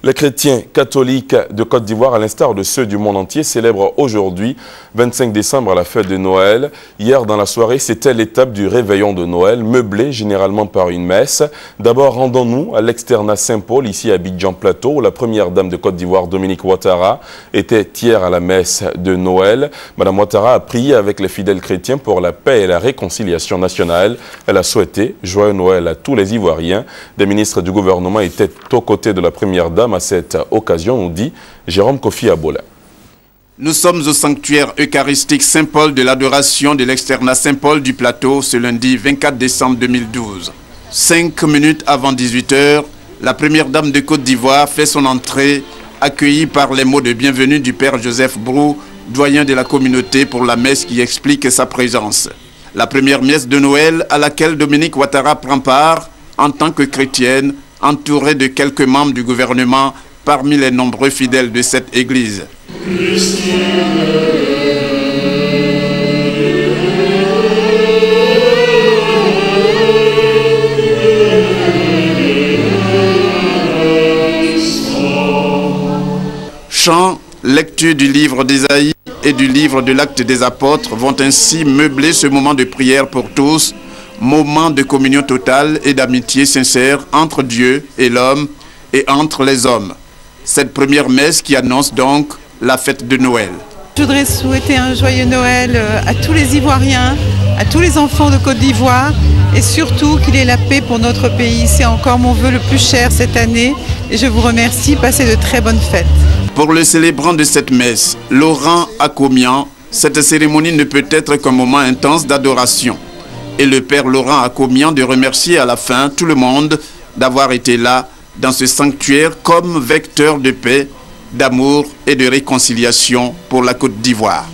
Les chrétiens catholiques de Côte d'Ivoire, à l'instar de ceux du monde entier, célèbrent aujourd'hui, 25 décembre, la fête de Noël. Hier, dans la soirée, c'était l'étape du réveillon de Noël, meublé généralement par une messe. D'abord, rendons-nous à l'externat Saint-Paul, ici à Abidjan Plateau, où la première dame de Côte d'Ivoire, Dominique Ouattara, était hier à la messe de Noël. Madame Ouattara a prié avec les fidèles chrétiens pour la paix et la réconciliation nationale. Elle a souhaité joyeux Noël à tous les Ivoiriens. Des ministres du gouvernement étaient aux côtés de la première dame à cette occasion, nous dit Jérôme Kofi Abola. Nous sommes au sanctuaire eucharistique Saint-Paul de l'adoration de l'externat Saint-Paul du Plateau ce lundi 24 décembre 2012. 5 minutes avant 18 h, la première dame de Côte d'Ivoire fait son entrée, accueillie par les mots de bienvenue du père Joseph Brou, doyen de la communauté, pour la messe qui explique sa présence. La première messe de Noël à laquelle Dominique Ouattara prend part en tant que chrétienne, entourée de quelques membres du gouvernement parmi les nombreux fidèles de cette église. Chants, lecture du livre d'Ésaïe et du livre de l'Acte des Apôtres vont ainsi meubler ce moment de prière pour tous, moment de communion totale et d'amitié sincère entre Dieu et l'homme et entre les hommes. Cette première messe qui annonce donc la fête de Noël. Je voudrais souhaiter un joyeux Noël à tous les Ivoiriens, à tous les enfants de Côte d'Ivoire et surtout qu'il ait la paix pour notre pays. C'est encore mon vœu le plus cher cette année et je vous remercie. Passez de très bonnes fêtes. Pour le célébrant de cette messe, Laurent Akomian, cette cérémonie ne peut être qu'un moment intense d'adoration. Et le père Laurent Akomian de remercier à la fin tout le monde d'avoir été là dans ce sanctuaire comme vecteur de paix, d'amour et de réconciliation pour la Côte d'Ivoire.